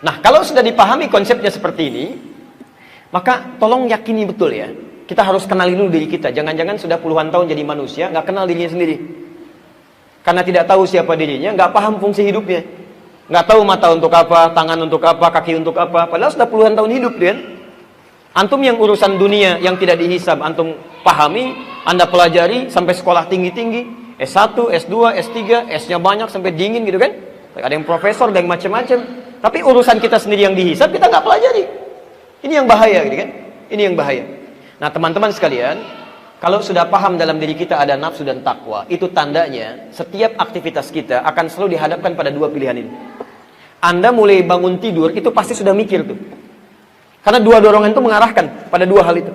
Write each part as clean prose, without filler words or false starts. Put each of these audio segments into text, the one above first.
Nah, kalau sudah dipahami konsepnya seperti ini, maka tolong yakini betul ya. Kita harus kenali dulu diri kita. Jangan-jangan sudah puluhan tahun jadi manusia, nggak kenal dirinya sendiri. Karena tidak tahu siapa dirinya, nggak paham fungsi hidupnya. Nggak tahu mata untuk apa, tangan untuk apa, kaki untuk apa. Padahal sudah puluhan tahun hidup, kan? Antum yang urusan dunia yang tidak dihisab, antum pahami, Anda pelajari sampai sekolah tinggi-tinggi. S1, S2, S3, S-nya banyak sampai dingin gitu kan. Ada yang profesor, ada yang macam-macam. Tapi urusan kita sendiri yang dihisab, kita nggak pelajari. Ini yang bahaya gitu kan. Ini yang bahaya. Nah teman-teman sekalian, kalau sudah paham dalam diri kita ada nafsu dan takwa, itu tandanya setiap aktivitas kita akan selalu dihadapkan pada dua pilihan ini. Anda mulai bangun tidur, itu pasti sudah mikir tuh. Karena dua dorongan itu mengarahkan pada dua hal itu.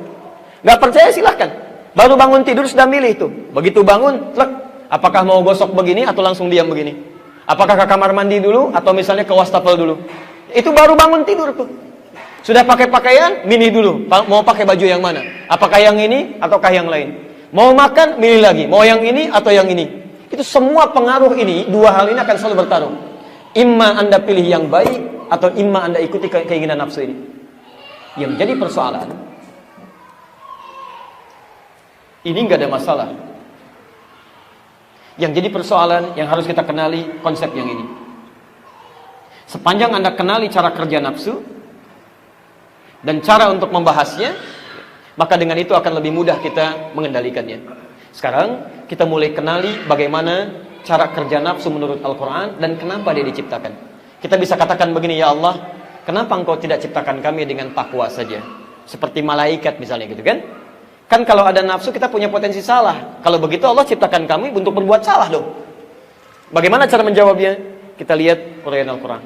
Nggak percaya silahkan. Baru bangun tidur sudah milih itu. Begitu bangun, plek, apakah mau gosok begini atau langsung diam begini? Apakah ke kamar mandi dulu atau misalnya ke wastafel dulu? Itu baru bangun tidur tuh. Sudah pakai pakaian, milih dulu. Mau pakai baju yang mana? Apakah yang ini ataukah yang lain? Mau makan, milih lagi. Mau yang ini atau yang ini? Itu semua pengaruh ini, dua hal ini akan selalu bertarung. Imma Anda pilih yang baik atau imma Anda ikuti keinginan nafsu ini. Yang jadi persoalan, ini nggak ada masalah. Yang jadi persoalan yang harus kita kenali konsep yang ini. Sepanjang Anda kenali cara kerja nafsu dan cara untuk membahasnya, maka dengan itu akan lebih mudah kita mengendalikannya. Sekarang kita mulai kenali bagaimana cara kerja nafsu menurut Al-Quran dan kenapa dia diciptakan. Kita bisa katakan begini, ya Allah, kenapa engkau tidak ciptakan kami dengan takwa saja? Seperti malaikat misalnya gitu kan? Kan kalau ada nafsu kita punya potensi salah. Kalau begitu Allah ciptakan kami untuk berbuat salah dong. Bagaimana cara menjawabnya? Kita lihat uraian Al-Quran.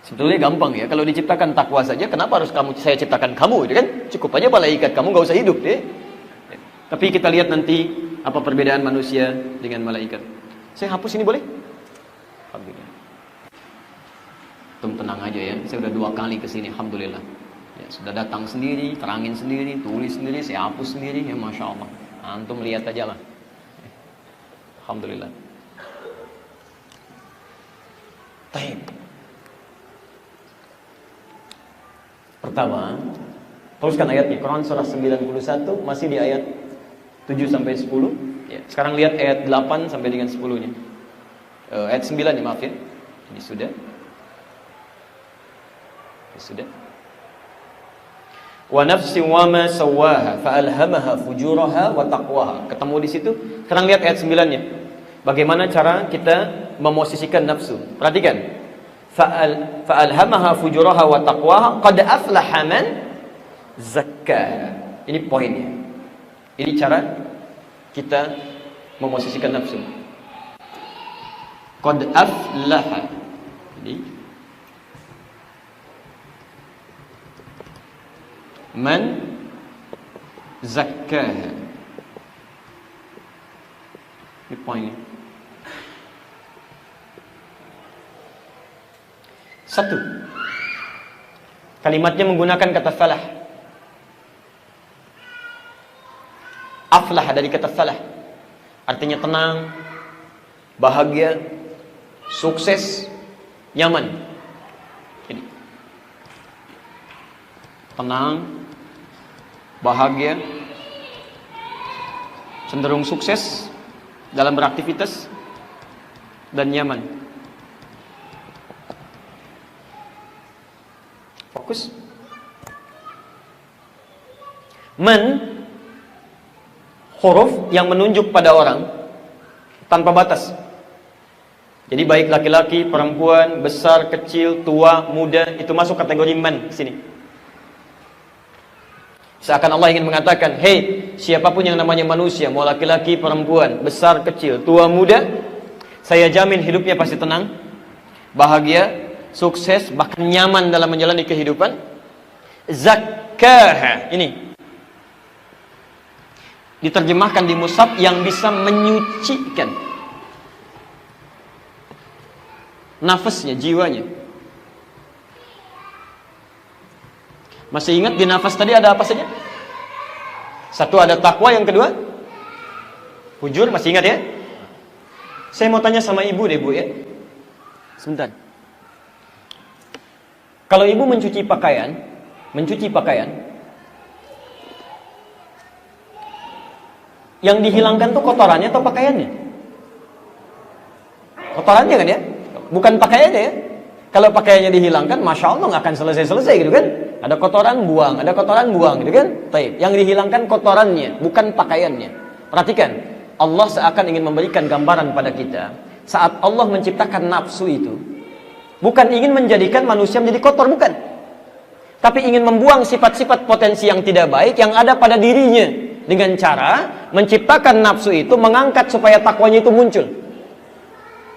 Sebetulnya gampang ya. Kalau diciptakan takwa saja, kenapa harus saya ciptakan kamu? Gitu kan? Cukup aja malaikat, kamu gak usah hidup ya. Tapi kita lihat nanti apa perbedaan manusia dengan malaikat. Saya hapus ini boleh? Alhamdulillah. Tenang aja ya. Saya udah 2 kali kesini, alhamdulillah. Ya, sudah datang sendiri, terangin sendiri, tulis sendiri, saya hapus sendiri, ya masya Allah. Antum lihat aja lah. Alhamdulillah. Taib. Pertama, teruskan ayatnya. Quran surah 91 masih di ayat 7 sampai 10. Ya, sekarang lihat ayat 8 sampai dengan 10-nya. Ayat 9 ya, maaf ya. Ini sudah. Ini sudah. Wa nafsin wa ma sawwaha fa alhamaha fujuraha wa taqwaha. Ketemu di situ. Sekarang lihat ayat 9-nya. Bagaimana cara kita memosisikan nafsu? Perhatikan. Fa alhamaha fujuraha wa taqwaha qad aflaha man zakkaha. Ini poinnya. Ini cara kita memosisikan nafsu. Qad aflaha. Jadi man zakkaha. Ini poinnya. 1. Kalimatnya menggunakan kata falah. Aflah dari kata falah. Artinya tenang, bahagia, sukses, nyaman. Jadi tenang, bahagia, cenderung sukses dalam beraktivitas dan nyaman. Fokus. Man, huruf yang menunjuk pada orang tanpa batas. Jadi baik laki-laki, perempuan, besar, kecil, tua, muda, itu masuk kategori man di sini. Seakan Allah ingin mengatakan, hey, siapapun yang namanya manusia, mau laki-laki, perempuan, besar, kecil, tua, muda, saya jamin hidupnya pasti tenang, bahagia, sukses, bahkan nyaman dalam menjalani kehidupan. Zakkaha, ini diterjemahkan di mushaf yang bisa menyucikan nafasnya, jiwanya. Masih ingat di nafas tadi ada apa saja? 1 ada takwa, yang kedua hujur, masih ingat ya? Saya mau tanya sama ibu deh bu ya. Sebentar. Kalau ibu mencuci pakaian, yang dihilangkan tuh kotorannya atau pakaiannya? Kotorannya kan ya? Bukan pakaiannya ya? Kalau pakaiannya dihilangkan, Masya Allah nggak akan selesai-selesai gitu kan? Ada kotoran buang gitu kan? Taib. Yang dihilangkan kotorannya, bukan pakaiannya. Perhatikan, Allah seakan ingin memberikan gambaran pada kita. Saat Allah menciptakan nafsu itu, bukan ingin menjadikan manusia menjadi kotor, bukan. Tapi ingin membuang sifat-sifat potensi yang tidak baik yang ada pada dirinya. Dengan cara menciptakan nafsu itu, mengangkat supaya takwanya itu muncul.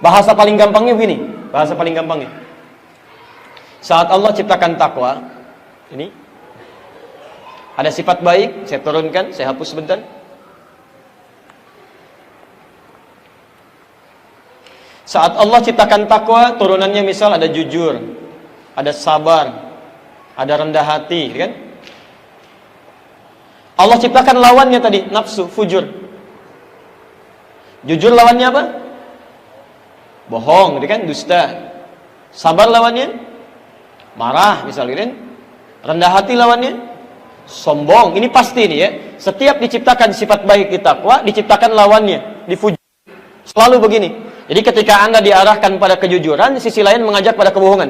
Bahasa paling gampangnya begini, bahasa paling gampangnya. Saat Allah ciptakan takwa, ini ada sifat baik, saya turunkan, saya hapus sebentar. Saat Allah ciptakan takwa, turunannya misal ada jujur, ada sabar, ada rendah hati, kan? Allah ciptakan lawannya tadi, nafsu, fujur. Jujur lawannya apa? Bohong, kan? Dusta. Sabar lawannya? Marah, misalnya, kan? Rendah hati lawannya? Sombong. Ini pasti nih ya. Setiap diciptakan sifat baik di takwa, diciptakan lawannya, difujur. Selalu begini. Jadi ketika Anda diarahkan pada kejujuran, sisi lain mengajak pada kebohongan.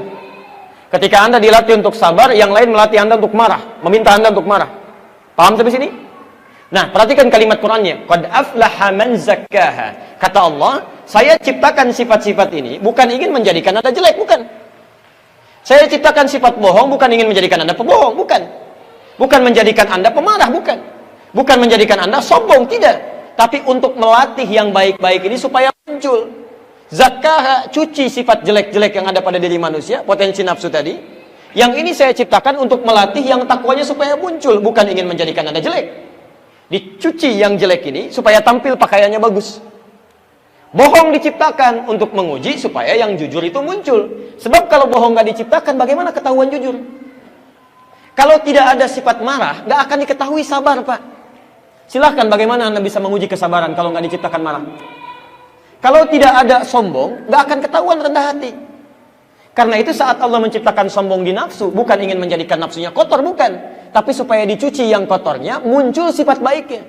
Ketika Anda dilatih untuk sabar, yang lain melatih Anda untuk marah, meminta Anda untuk marah. Paham sampai sini? Nah, perhatikan kalimat Qur'annya. Qad aflaha man zakkaha. Kata Allah, saya ciptakan sifat-sifat ini bukan ingin menjadikan Anda jelek, bukan. Saya ciptakan sifat bohong bukan ingin menjadikan Anda pembohong, bukan. Bukan menjadikan Anda pemarah, bukan. Bukan menjadikan Anda sombong, tidak. Tapi untuk melatih yang baik-baik ini supaya muncul. Zakkaha, cuci sifat jelek-jelek yang ada pada diri manusia, potensi nafsu tadi. Yang ini saya ciptakan untuk melatih yang takwanya supaya muncul, bukan ingin menjadikan Anda jelek. Dicuci yang jelek ini supaya tampil pakaiannya bagus. Bohong diciptakan untuk menguji supaya yang jujur itu muncul. Sebab kalau bohong nggak diciptakan, bagaimana ketahuan jujur? Kalau tidak ada sifat marah, nggak akan diketahui sabar, Pak. Silahkan, bagaimana Anda bisa menguji kesabaran kalau nggak diciptakan marah? Kalau tidak ada sombong, nggak akan ketahuan rendah hati. Karena itu saat Allah menciptakan sombong di nafsu, bukan ingin menjadikan nafsunya kotor, bukan. Tapi supaya dicuci yang kotornya, muncul sifat baiknya.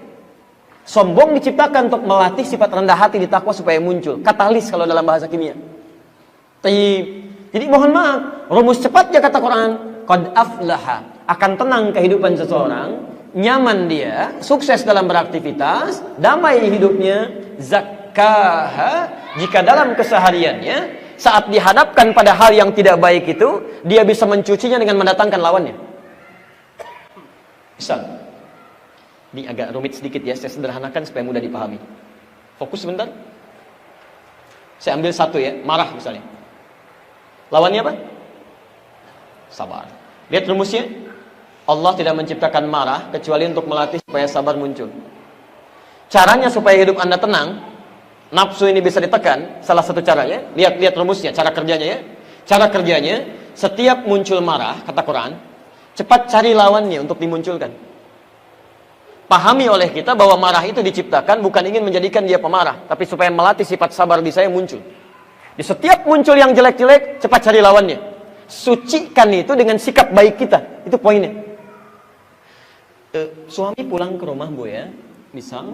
Sombong diciptakan untuk melatih sifat rendah hati di takwa supaya muncul. Katalis kalau dalam bahasa kimia. Jadi mohon maaf, rumus cepatnya kata Quran, qad aflaha, akan tenang kehidupan seseorang, nyaman dia, sukses dalam beraktivitas, damai hidupnya, zakkaha, jika dalam kesehariannya saat dihadapkan pada hal yang tidak baik itu, dia bisa mencucinya dengan mendatangkan lawannya. Misal, ini agak rumit sedikit ya, saya sederhanakan supaya mudah dipahami. Fokus sebentar. Saya ambil satu ya, marah misalnya. Lawannya apa? Sabar. Lihat rumusnya. Allah tidak menciptakan marah kecuali untuk melatih supaya sabar muncul. Caranya supaya hidup Anda tenang, nafsu ini bisa ditekan, salah satu caranya, lihat rumusnya, cara kerjanya ya. Cara kerjanya, setiap muncul marah, kata Quran, cepat cari lawannya untuk dimunculkan. Pahami oleh kita bahwa marah itu diciptakan bukan ingin menjadikan dia pemarah, tapi supaya melatih sifat sabar di saya muncul. Di setiap muncul yang jelek-jelek, cepat cari lawannya. Sucikan itu dengan sikap baik kita. Itu poinnya. Suami pulang ke rumah, Bu ya, misal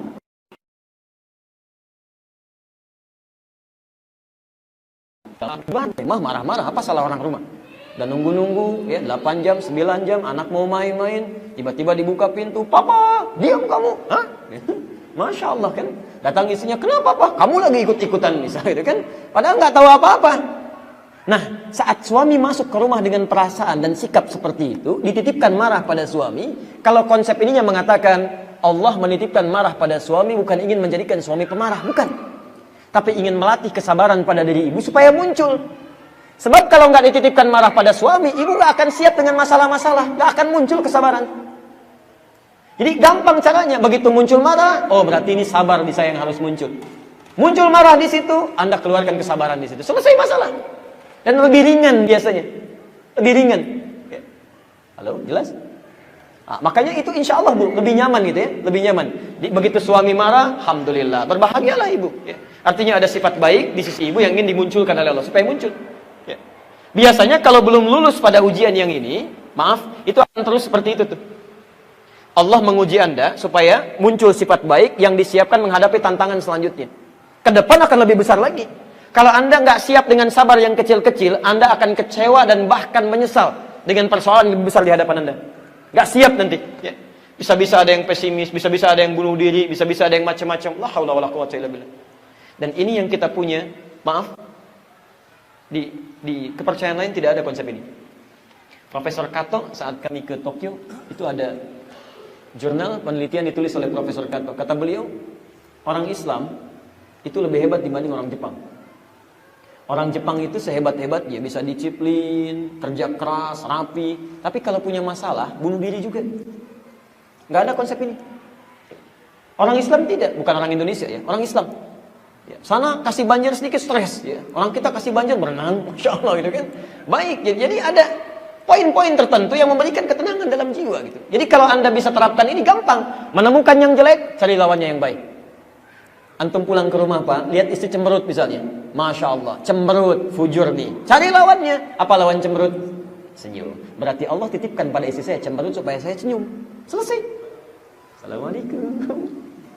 rumah marah-marah, apa salah orang rumah? Dan nunggu-nunggu ya 8 jam, 9 jam, anak mau main-main, tiba-tiba dibuka pintu, "Papa, diam kamu." Hah? Masya Allah kan. Datang istrinya, "Kenapa, Pak? Kamu lagi ikut-ikutan," misalnya gitu kan. Padahal nggak tahu apa-apa. Nah, saat suami masuk ke rumah dengan perasaan dan sikap seperti itu, dititipkan marah pada suami. Kalau konsep ininya mengatakan Allah menitipkan marah pada suami bukan ingin menjadikan suami pemarah, bukan. Tapi ingin melatih kesabaran pada diri ibu supaya muncul. Sebab kalau nggak dititipkan marah pada suami, ibu nggak akan siap dengan masalah-masalah, nggak akan muncul kesabaran. Jadi gampang caranya, begitu muncul marah, oh berarti ini sabar di saya yang harus muncul. Muncul marah di situ, Anda keluarkan kesabaran di situ, selesai masalah. Dan lebih ringan biasanya, lebih ringan. Halo, jelas? Nah, makanya itu insya Allah Bu, lebih nyaman gitu ya, lebih nyaman. Begitu suami marah, alhamdulillah, berbahagialah ibu. Ya. Artinya ada sifat baik di sisi ibu yang ingin dimunculkan oleh Allah supaya muncul. Biasanya kalau belum lulus pada ujian yang ini, maaf, itu akan terus seperti itu tuh. Allah menguji Anda supaya muncul sifat baik yang disiapkan menghadapi tantangan selanjutnya. Ke depan akan lebih besar lagi. Kalau Anda nggak siap dengan sabar yang kecil-kecil, Anda akan kecewa dan bahkan menyesal dengan persoalan yang lebih besar di hadapan Anda. Nggak siap nanti. Ya. Bisa-bisa ada yang pesimis, bisa-bisa ada yang bunuh diri, bisa-bisa ada yang macam-macam. La haula wala quwwata illa billah. Dan ini yang kita punya, maaf, di kepercayaan lain tidak ada konsep ini. Profesor Kato saat kami ke Tokyo, itu ada jurnal penelitian ditulis oleh Profesor Kato. Kata beliau, orang Islam itu lebih hebat dibanding orang Jepang. Orang Jepang itu sehebat-hebatnya bisa disiplin, kerja keras, rapi, tapi kalau punya masalah, bunuh diri juga. Nggak ada konsep ini. Orang Islam tidak, bukan orang Indonesia ya, orang Islam. Ya, sana kasih banjir sedikit stres ya. Orang kita kasih banjir berenang, Masya Allah gitu kan. Baik, jadi ada poin-poin tertentu yang memberikan ketenangan dalam jiwa gitu. Jadi kalau Anda bisa terapkan ini gampang. Menemukan yang jelek, cari lawannya yang baik. Antum pulang ke rumah Pak, lihat istri cemberut misalnya. Masya Allah, cemberut, fujur nih. Cari lawannya. Apa lawan cemberut? Senyum. Berarti Allah titipkan pada istri saya cemberut supaya saya senyum. Selesai. Assalamualaikum.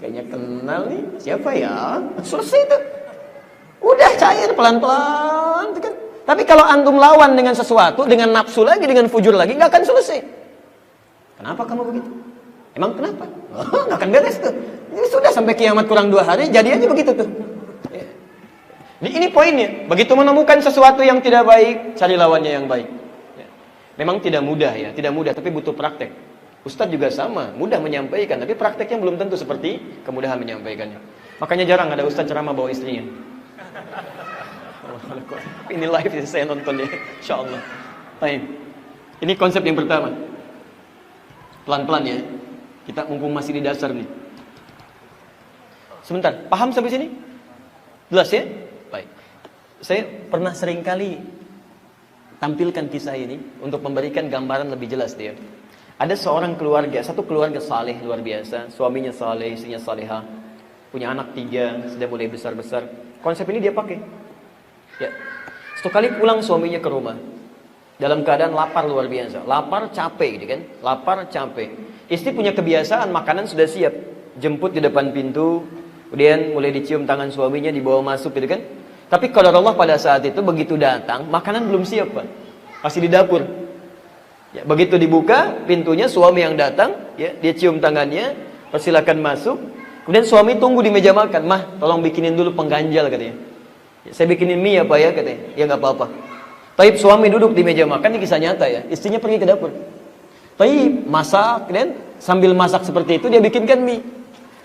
Kayaknya kenal nih. Siapa ya? Selesai itu. Udah cair pelan-pelan. Kan? Tapi kalau antum lawan dengan sesuatu, dengan nafsu lagi, dengan fujur lagi, nggak akan selesai. Kenapa kamu begitu? Emang kenapa? Nggak akan beres tuh. Ini sudah sampai kiamat kurang 2 hari, jadi aja begitu tuh. Ya. Ini poinnya. Begitu menemukan sesuatu yang tidak baik, cari lawannya yang baik. Ya. Memang tidak mudah ya, tidak mudah, tapi butuh praktek. Ustadz juga sama, mudah menyampaikan, tapi prakteknya belum tentu seperti kemudahan menyampaikannya. Makanya jarang ada ustadz ceramah bawa istrinya. Ini live yang saya nonton ya, Insya Allah. Baik. Ini konsep yang pertama. Pelan-pelan ya. Kita mumpung masih di dasar nih. Sebentar, paham sampai sini? Jelas ya? Baik. Saya pernah seringkali tampilkan kisah ini untuk memberikan gambaran lebih jelas dia. Ada seorang keluarga, satu keluarga saleh luar biasa, suaminya saleh, istrinya salehah, punya anak 3, sudah mulai besar-besar. Konsep ini dia pakai. Ya. Satu kali pulang suaminya ke rumah, dalam keadaan lapar luar biasa, lapar capek gitu kan, lapar capek. Istri punya kebiasaan makanan sudah siap, jemput di depan pintu, kemudian mulai dicium tangan suaminya, dibawa masuk gitu kan. Tapi qadarullah pada saat itu begitu datang, makanan belum siap Pak, masih di dapur. Ya, begitu dibuka pintunya, suami yang datang, ya, dia cium tangannya, persilakan masuk. Kemudian suami tunggu di meja makan, mah tolong bikinin dulu pengganjal katanya. Ya, saya bikinin mie ya Pak ya katanya, ya nggak apa-apa. Taib suami duduk di meja makan, ini kisah nyata ya, istrinya pergi ke dapur. Taib masak, dan sambil masak seperti itu dia bikinkan mie.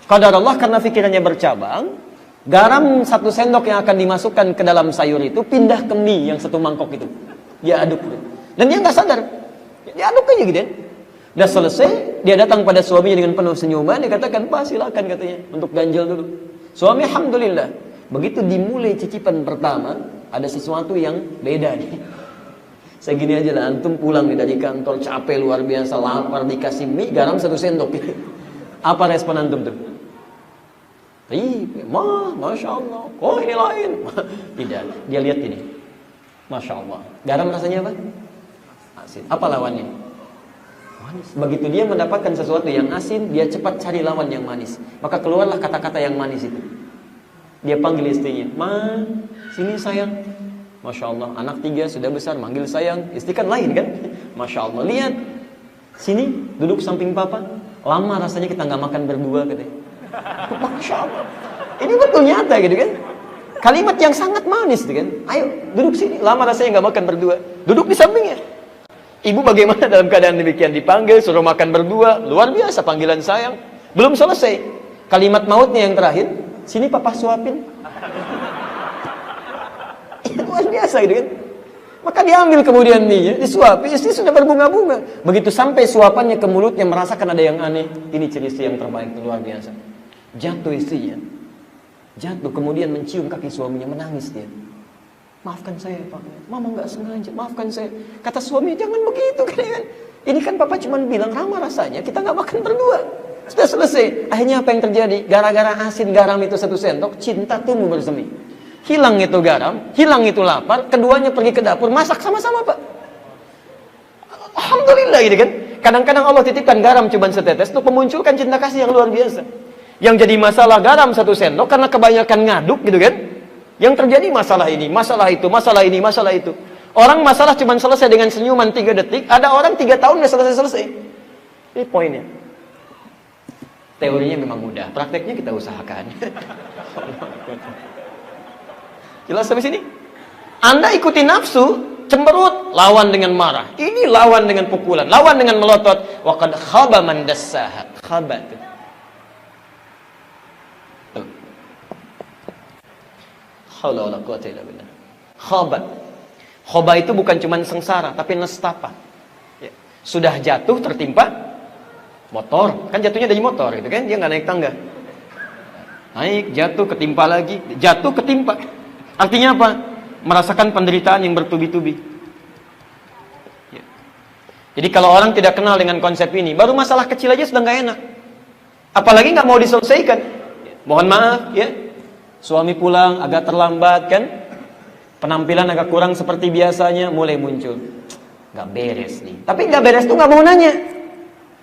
Qadarullah karena pikirannya bercabang, garam 1 sendok yang akan dimasukkan ke dalam sayur itu pindah ke mie yang 1 mangkok itu. Dia aduk, dan dia nggak sadar. Dia aduk aja gitu ya. Udah selesai, dia datang pada suaminya dengan penuh senyuman, dia katakan, Pak silakan katanya, untuk ganjal dulu. Suami alhamdulillah, begitu dimulai cicipan pertama, ada sesuatu yang beda nih. Saya gini aja lah, antum pulang nih dari kantor, capek luar biasa, lapar, dikasih mie, garam 1 sendok. Apa respon antum tuh? Masya Allah, oh ini lain. Tidak, dia lihat ini. Masya Allah, garam rasanya apa? Asin. Apa lawannya? Manis. Begitu dia mendapatkan sesuatu yang asin, dia cepat cari lawan yang manis. Maka keluarlah kata-kata yang manis itu. Dia panggil istrinya, Ma, sini sayang. Masya Allah, anak 3 sudah besar, manggil sayang. Istri kan lain kan? Masya Allah, lihat. Sini, duduk samping papa. Lama rasanya kita nggak makan berdua katanya. Masya Allah. Ini betul nyata gitu kan? Kalimat yang sangat manis gitu kan? Ayo, duduk sini. Lama rasanya nggak makan berdua. Duduk di sampingnya. Ibu bagaimana dalam keadaan demikian? Dipanggil, suruh makan berdua. Luar biasa panggilan sayang. Belum selesai. Kalimat mautnya yang terakhir. Sini papa suapin. Luar biasa gitu kan. Maka diambil kemudian mie, disuapi, istri sudah berbunga-bunga. Begitu sampai suapannya ke mulutnya, merasakan ada yang aneh. Ini ciri istri yang terbaik, luar biasa. Jatuh istrinya. Jatuh, kemudian mencium kaki suaminya, menangis dia. Maafkan saya Pak, Mama nggak sengaja, maafkan saya. Kata suami, jangan begitu kan. Ini kan Papa cuma bilang ramah rasanya, kita nggak makan berdua. Sudah selesai. Akhirnya apa yang terjadi? Gara-gara asin garam itu 1 sendok, cinta tumbuh bersemi. hilang itu garam, hilang itu lapar, keduanya pergi ke dapur, masak sama-sama, Pak. Alhamdulillah gitu kan. Kadang-kadang Allah titipkan garam cuma setetes untuk memunculkan cinta kasih yang luar biasa. Yang jadi masalah garam 1 sendok karena kebanyakan ngaduk gitu kan. Yang terjadi masalah ini, masalah itu, masalah ini, masalah itu. Orang masalah cuma selesai dengan senyuman 3 detik, ada orang 3 tahun udah selesai-selesai. Ini poinnya. Teorinya memang mudah, prakteknya kita usahakan. Jelas sampai sini? Anda ikuti nafsu, cemberut, lawan dengan marah. Ini lawan dengan pukulan, lawan dengan melotot. Wa qad khaba man dassaha. Khaba itu. Haula wala quwwata illa billah. Khaba. Khaba itu bukan cuma sengsara, tapi nestapa. Ya. Sudah jatuh tertimpa motor, kan jatuhnya dari motor gitu kan, dia nggak naik tangga. Naik, jatuh, ketimpa lagi, jatuh, ketimpa. Artinya apa? Merasakan penderitaan yang bertubi-tubi. Ya. Jadi kalau orang tidak kenal dengan konsep ini, baru masalah kecil aja sudah nggak enak. Apalagi nggak mau diselesaikan. Ya. Mohon maaf, ya. Suami pulang agak terlambat kan, penampilan agak kurang seperti biasanya, mulai muncul. Nggak beres nih. Tapi nggak beres tuh nggak mau nanya.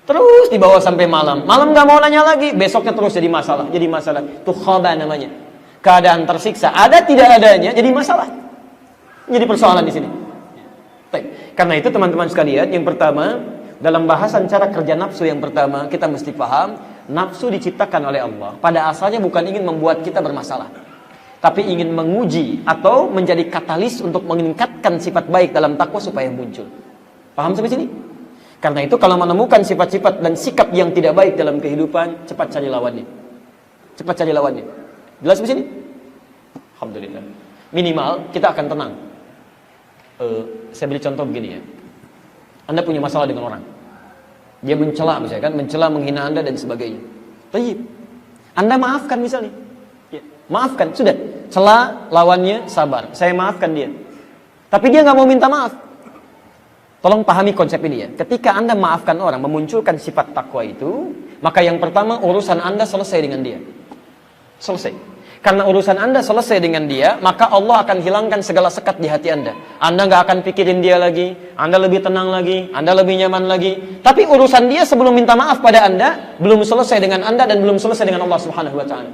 Terus dibawa sampai malam. Malam nggak mau nanya lagi, besoknya terus jadi masalah. Jadi masalah. Itu khaba namanya. Keadaan tersiksa, ada tidak adanya, jadi masalah. Jadi persoalan di sini. Karena itu teman-teman sekalian, yang pertama, dalam bahasan cara kerja nafsu yang pertama, kita mesti paham, nafsu diciptakan oleh Allah. Pada asalnya bukan ingin membuat kita bermasalah, tapi ingin menguji atau menjadi katalis untuk meningkatkan sifat baik dalam takwa supaya muncul. Paham sampai sini? Karena itu kalau menemukan sifat-sifat dan sikap yang tidak baik dalam kehidupan, cepat cari lawannya. Cepat cari lawannya. Jelas di sini? Alhamdulillah. Minimal kita akan tenang. Saya beri contoh begini ya. Anda punya masalah dengan orang. Dia mencela misalnya kan, mencela, menghina Anda dan sebagainya. Tayyib. Anda maafkan misalnya. Ya, maafkan, sudah. Cela lawannya, sabar. Saya maafkan dia. Tapi dia nggak mau minta maaf. Tolong pahami konsep ini ya. Ketika Anda maafkan orang, memunculkan sifat takwa itu, maka yang pertama urusan Anda selesai dengan dia. Selesai. Karena urusan Anda selesai dengan dia, maka Allah akan hilangkan segala sekat di hati Anda. Anda nggak akan pikirin dia lagi, Anda lebih tenang lagi, Anda lebih nyaman lagi. Tapi urusan dia sebelum minta maaf pada Anda, belum selesai dengan Anda dan belum selesai dengan Allah Subhanahu wa Ta'ala.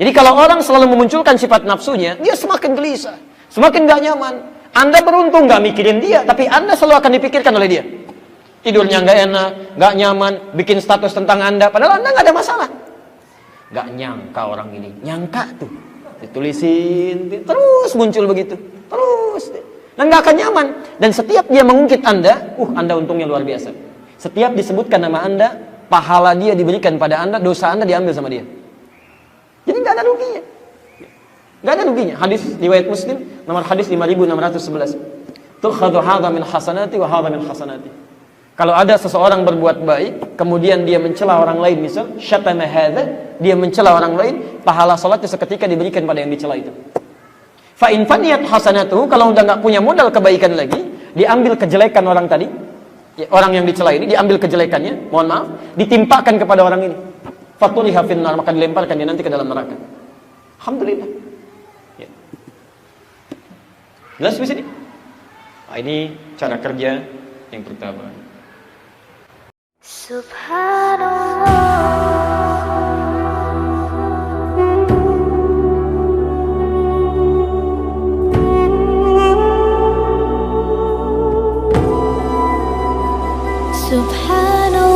Jadi kalau orang selalu memunculkan sifat nafsunya, dia semakin gelisah, semakin nggak nyaman. Anda beruntung nggak mikirin dia, tapi Anda selalu akan dipikirkan oleh dia. Tidurnya nggak enak, nggak nyaman, bikin status tentang Anda, padahal Anda nggak ada masalah. Gak nyangka orang ini, nyangka tuh, ditulisin, terus muncul begitu, terus, dan gak akan nyaman. Dan setiap dia mengungkit Anda, Anda untungnya luar biasa. Setiap disebutkan nama Anda, pahala dia diberikan pada Anda, dosa Anda diambil sama dia. Jadi gak ada ruginya, gak ada ruginya. Hadis riwayat Muslim, nomor hadis 5611. Tukhadhu hadha min hasanati wa hadha min hasanati. Kalau ada seseorang berbuat baik, kemudian dia mencela orang lain, misal syatama hadza, dia mencela orang lain, pahala salatnya seketika diberikan pada yang dicela itu. Fa in faniyat hasanatuhu, kalau udah enggak punya modal kebaikan lagi, diambil kejelekan orang tadi, ya, orang yang dicela ini diambil kejelekannya, mohon maaf, ditimpakan kepada orang ini. Fatuliha finnar, maka dilemparkan dia nanti ke dalam neraka. Alhamdulillah. Ya. Jelas di sini? Nah, ini cara kerja yang pertama. Subhanallah. Subhanallah.